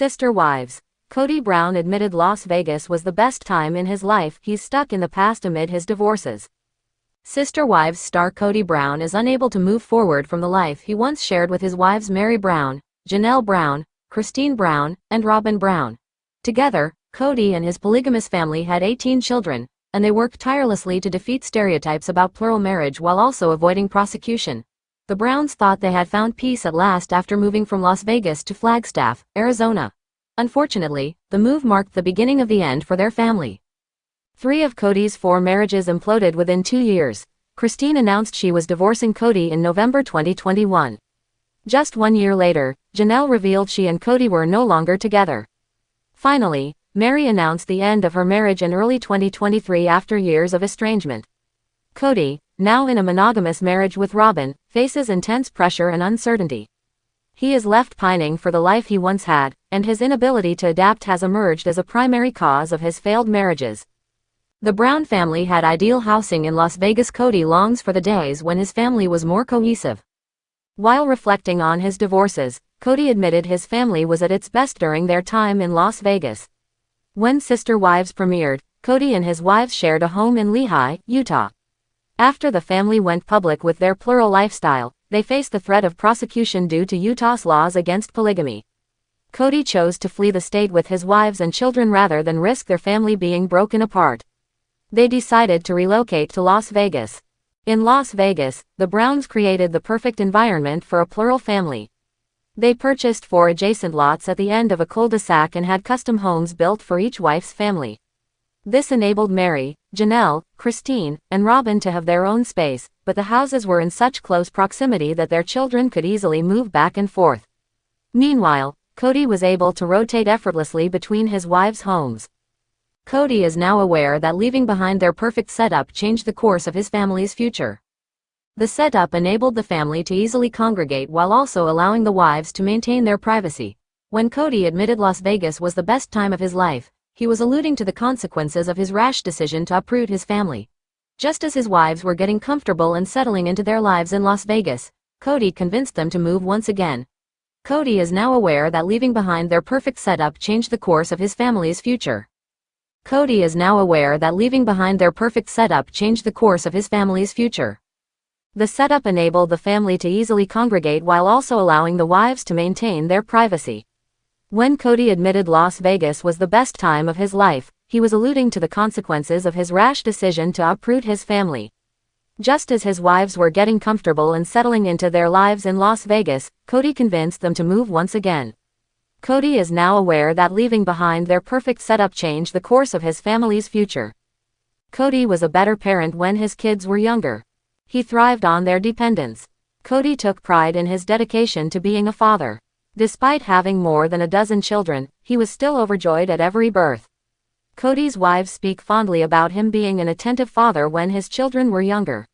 Sister wives. Kody Brown admitted Las Vegas was the best time in his life. He's stuck in the past amid his divorces. Sister Wives star Kody Brown is unable to move forward from the life he once shared with his wives Meri Brown, Janelle Brown, Christine Brown, and Robyn Brown. Together, Kody and his polygamous family had 18 children, and they worked tirelessly to defeat stereotypes about plural marriage while also avoiding prosecution. The Browns thought they had found peace at last after moving from Las Vegas to Flagstaff, Arizona. Unfortunately, the move marked the beginning of the end for their family. 3 of Kody's 4 marriages imploded within 2 years. Christine announced she was divorcing Kody in November 2021. Just 1 year later, Janelle revealed she and Kody were no longer together. Finally, Meri announced the end of her marriage in early 2023 after years of estrangement. Kody, now in a monogamous marriage with Robyn, faces intense pressure and uncertainty. He is left pining for the life he once had, and his inability to adapt has emerged as a primary cause of his failed marriages. The Brown family had ideal housing in Las Vegas. Kody longs for the days when his family was more cohesive. While reflecting on his divorces, Kody admitted his family was at its best during their time in Las Vegas. When Sister Wives premiered, Kody and his wives shared a home in Lehi, Utah. After the family went public with their plural lifestyle, they faced the threat of prosecution due to Utah's laws against polygamy. Kody chose to flee the state with his wives and children rather than risk their family being broken apart. They decided to relocate to Las Vegas. In Las Vegas, the Browns created the perfect environment for a plural family. They purchased 4 adjacent lots at the end of a cul-de-sac and had custom homes built for each wife's family. This enabled Meri, Janelle, Christine, and Robyn to have their own space, but the houses were in such close proximity that their children could easily move back and forth. Meanwhile, Kody was able to rotate effortlessly between his wives' homes. Kody is now aware that leaving behind their perfect setup changed the course of his family's future. The setup enabled the family to easily congregate while also allowing the wives to maintain their privacy. When Kody admitted Las Vegas was the best time of his life, he was alluding to the consequences of his rash decision to uproot his family. Just as his wives were getting comfortable and settling into their lives in Las Vegas, Kody convinced them to move once again. Kody is now aware that leaving behind their perfect setup changed the course of his family's future. Kody is now aware that leaving behind their perfect setup changed the course of his family's future. The setup enabled the family to easily congregate while also allowing the wives to maintain their privacy. When Kody admitted Las Vegas was the best time of his life, he was alluding to the consequences of his rash decision to uproot his family. Just as his wives were getting comfortable and settling into their lives in Las Vegas, Kody convinced them to move once again. Kody is now aware that leaving behind their perfect setup changed the course of his family's future. Kody was a better parent when his kids were younger. He thrived on their dependence. Kody took pride in his dedication to being a father. Despite having more than a dozen children, he was still overjoyed at every birth. Kody's wives speak fondly about him being an attentive father when his children were younger.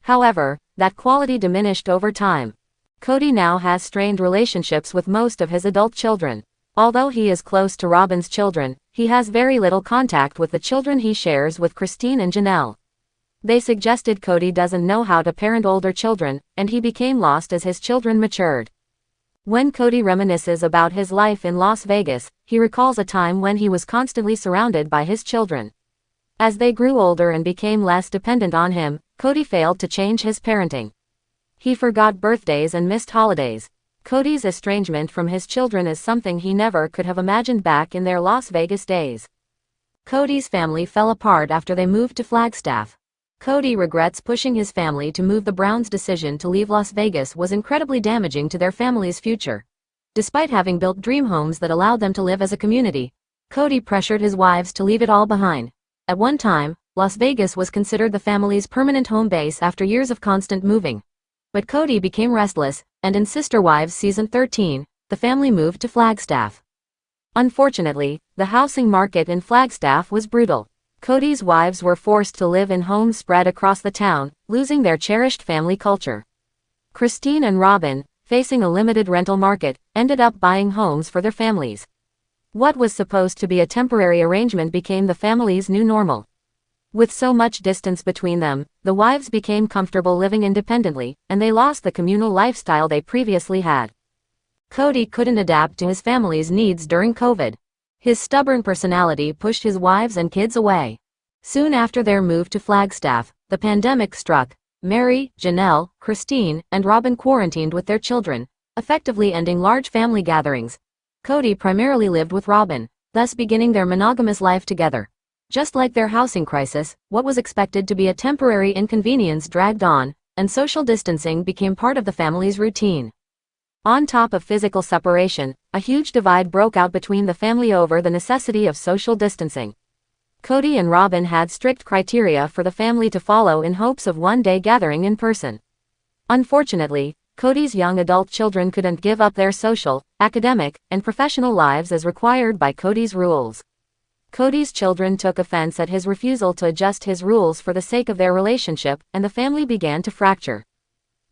However, that quality diminished over time. Kody now has strained relationships with most of his adult children. Although he is close to Robyn's children, he has very little contact with the children he shares with Christine and Janelle. They suggested Kody doesn't know how to parent older children, and he became lost as his children matured. When Kody reminisces about his life in Las Vegas, he recalls a time when he was constantly surrounded by his children. As they grew older and became less dependent on him, Kody failed to change his parenting. He forgot birthdays and missed holidays. Kody's estrangement from his children is something he never could have imagined back in their Las Vegas days. Kody's family fell apart after they moved to Flagstaff. Kody regrets pushing his family to move. The Browns' decision to leave Las Vegas was incredibly damaging to their family's future. Despite having built dream homes that allowed them to live as a community, Kody pressured his wives to leave it all behind. At one time, Las Vegas was considered the family's permanent home base after years of constant moving. But Kody became restless, and in Sister Wives Season 13, the family moved to Flagstaff. Unfortunately, the housing market in Flagstaff was brutal. Kody's wives were forced to live in homes spread across the town, losing their cherished family culture. Christine and Robyn, facing a limited rental market, ended up buying homes for their families. What was supposed to be a temporary arrangement became the family's new normal. With so much distance between them, the wives became comfortable living independently, and they lost the communal lifestyle they previously had. Kody couldn't adapt to his family's needs during COVID. His stubborn personality pushed his wives and kids away. Soon after their move to Flagstaff, the pandemic struck. Meri, Janelle, Christine, and Robyn quarantined with their children, effectively ending large family gatherings. Kody primarily lived with Robyn, thus beginning their monogamous life together. Just like their housing crisis, what was expected to be a temporary inconvenience dragged on, and social distancing became part of the family's routine. On top of physical separation, a huge divide broke out between the family over the necessity of social distancing. Kody and Robyn had strict criteria for the family to follow in hopes of one day gathering in person. Unfortunately, Kody's young adult children couldn't give up their social, academic, and professional lives as required by Kody's rules. Kody's children took offense at his refusal to adjust his rules for the sake of their relationship, and the family began to fracture.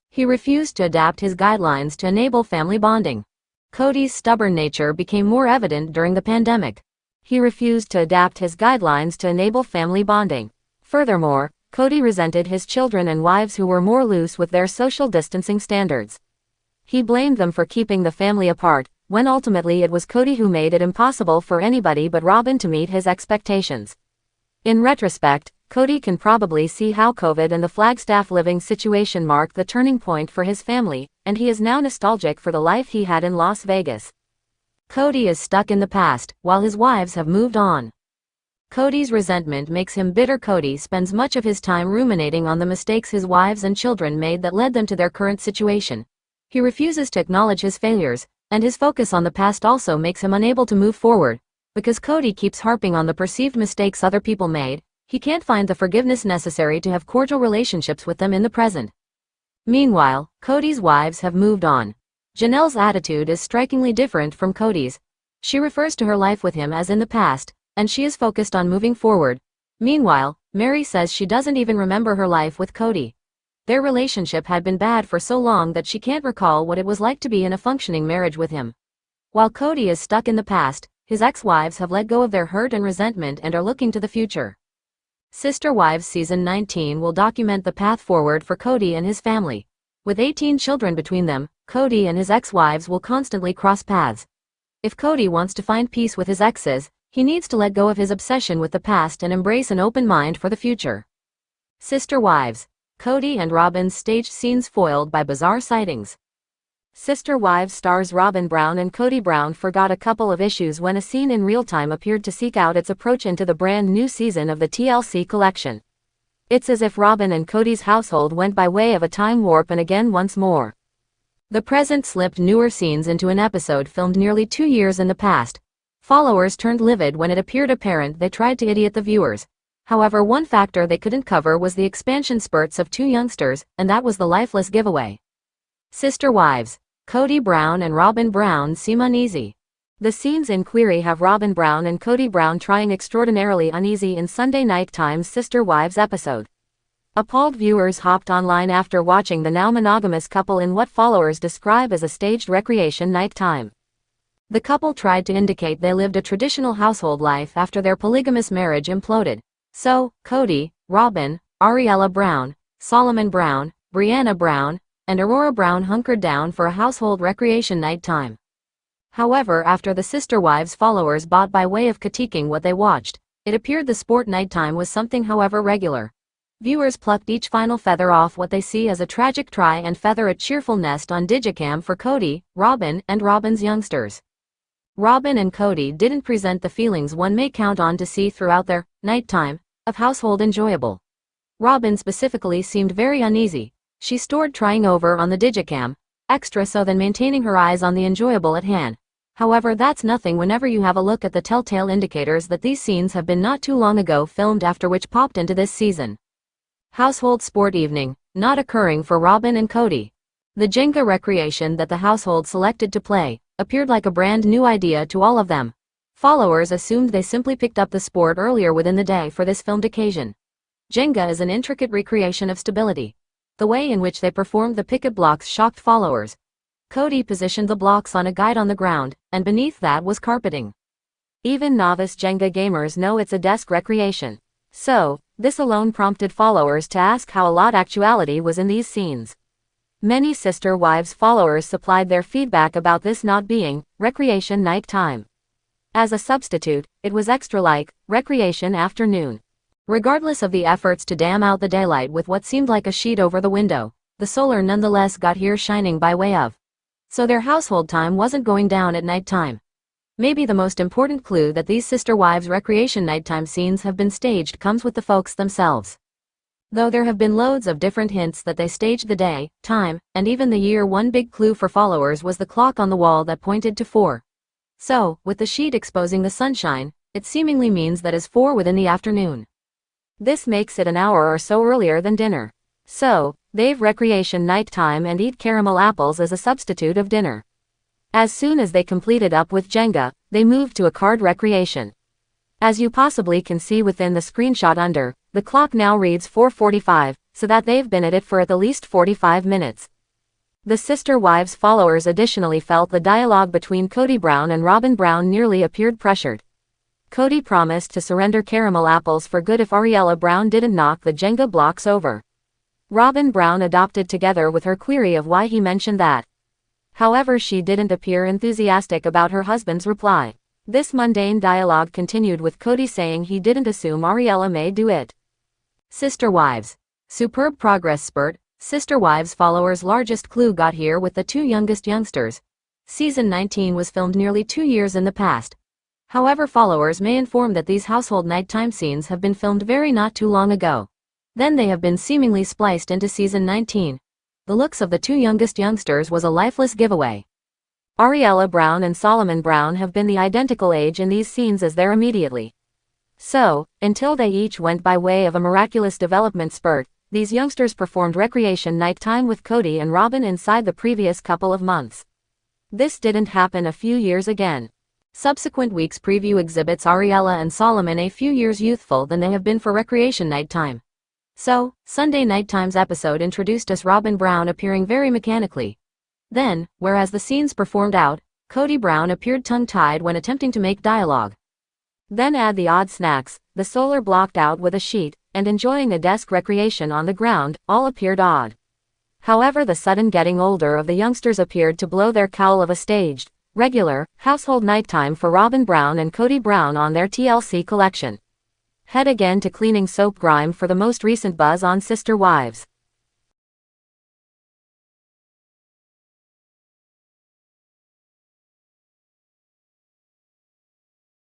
He refused to adapt his guidelines to enable family bonding. Kody's stubborn nature became more evident during the pandemic. He refused to adapt his guidelines to enable family bonding. Furthermore, Kody resented his children and wives who were more loose with their social distancing standards. He blamed them for keeping the family apart, when ultimately it was Kody who made it impossible for anybody but Robyn to meet his expectations. In retrospect, Kody can probably see how COVID and the Flagstaff living situation marked the turning point for his family, and he is now nostalgic for the life he had in Las Vegas. Kody is stuck in the past, while his wives have moved on. Kody's resentment makes him bitter. Kody spends much of his time ruminating on the mistakes his wives and children made that led them to their current situation. He refuses to acknowledge his failures, and his focus on the past also makes him unable to move forward. Because Kody keeps harping on the perceived mistakes other people made, he can't find the forgiveness necessary to have cordial relationships with them in the present. Meanwhile, Kody's wives have moved on. Janelle's attitude is strikingly different from Kody's. She refers to her life with him as in the past, and she is focused on moving forward. Meanwhile, Meri says she doesn't even remember her life with Kody. Their relationship had been bad for so long that she can't recall what it was like to be in a functioning marriage with him. While Kody is stuck in the past, his ex-wives have let go of their hurt and resentment and are looking to the future. Sister Wives Season 19 will document the path forward for Kody and his family. With 18 children between them, Kody and his ex-wives will constantly cross paths. If Kody wants to find peace with his exes, he needs to let go of his obsession with the past and embrace an open mind for the future. Sister Wives. Kody and Robyn's staged scenes foiled by bizarre sightings. Sister Wives stars Robyn Brown and Kody Brown forgot a couple of issues when a scene in real time appeared to seek out its approach into the brand new season of the TLC collection. It's as if Robyn and Kody's household went by way of a time warp and again once more. The present slipped newer scenes into an episode filmed nearly 2 years in the past. Followers turned livid when it appeared apparent they tried to idiot the viewers. However, one factor they couldn't cover was the expansion spurts of 2 youngsters, and that was the lifeless giveaway. Sister Wives. Kody Brown and Robyn Brown seem uneasy. The scenes in query have Robyn Brown and Kody Brown trying extraordinarily uneasy in Sunday Night Time's Sister Wives episode. Appalled viewers hopped online after watching the now monogamous couple in what followers describe as a staged recreation night time. The couple tried to indicate they lived a traditional household life after their polygamous marriage imploded. So, Kody, Robyn, Ariella Brown, Solomon Brown, Brianna Brown, and Aurora Brown hunkered down for a household recreation night time. However, after the Sister Wives followers bought by way of critiquing what they watched, it appeared the sport nighttime was something however regular. Viewers plucked each final feather off what they see as a tragic try and feather a cheerful nest on Digicam for Kody, Robyn, and Robyn's youngsters. Robyn and Kody didn't present the feelings one may count on to see throughout their nighttime of household enjoyable. Robyn specifically seemed very uneasy. She stored trying over on the Digicam, extra so than maintaining her eyes on the enjoyable at hand. However, that's nothing whenever you have a look at the telltale indicators that these scenes have been not too long ago filmed after which popped into this season. Household sport evening, not occurring for Robyn and Kody. The Jenga recreation that the household selected to play appeared like a brand new idea to all of them. Followers assumed they simply picked up the sport earlier within the day for this filmed occasion. Jenga is an intricate recreation of stability. The way in which they performed the picket blocks shocked followers. Kody positioned the blocks on a guide on the ground, and beneath that was carpeting. Even novice Jenga gamers know it's a desk recreation. So, this alone prompted followers to ask how a lot actuality was in these scenes. Many Sister Wives followers supplied their feedback about this not being recreation night time. As a substitute, it was extra like recreation afternoon. Regardless of the efforts to dam out the daylight with what seemed like a sheet over the window, the solar nonetheless got here shining by way of. So their household time wasn't going down at night time. Maybe the most important clue that these Sister Wives recreation nighttime scenes have been staged comes with the folks themselves. Though there have been loads of different hints that they staged the day, time, and even the year, one big clue for followers was the clock on the wall that pointed to 4. So, with the sheet exposing the sunshine, it seemingly means that is 4 within the afternoon. This makes it an hour or so earlier than dinner. So, they've recreation night time and eat caramel apples as a substitute of dinner. As soon as they completed up with Jenga, they moved to a card recreation. As you possibly can see within the screenshot under, the clock now reads 4:45, so that they've been at it for at the least 45 minutes. The Sister Wives followers additionally felt the dialogue between Kody Brown and Robyn Brown nearly appeared pressured. Kody promised to surrender caramel apples for good if Ariella Brown didn't knock the Jenga blocks over. Robyn Brown adopted together with her query of why he mentioned that. However, she didn't appear enthusiastic about her husband's reply. This mundane dialogue continued with Kody saying he didn't assume Ariella may do it. Sister Wives. Superb progress spurt. Sister Wives followers' largest clue got here with the 2 youngest youngsters. Season 19 was filmed nearly 2 years in the past. However, followers may inform that these household nighttime scenes have been filmed very not too long ago. Then they have been seemingly spliced into season 19. The looks of the 2 youngest youngsters was a lifeless giveaway. Ariella Brown and Solomon Brown have been the identical age in these scenes as their immediately. So, until they each went by way of a miraculous development spurt, these youngsters performed recreation nighttime with Kody and Robyn inside the previous couple of months. This didn't happen a few years again. Subsequent weeks preview exhibits Ariella and Solomon a few years youthful than they have been for recreation nighttime. So, Sunday Nighttime's episode introduced us Robyn Brown appearing very mechanically. Then, whereas the scenes performed out, Kody Brown appeared tongue-tied when attempting to make dialogue. Then add the odd snacks, the solar blocked out with a sheet, and enjoying a desk recreation on the ground, all appeared odd. However, the sudden getting older of the youngsters appeared to blow their cowl of a staged, regular, household nighttime for Robyn Brown and Kody Brown on their TLC collection. Head again to cleaning soap grime for the most recent buzz on Sister Wives.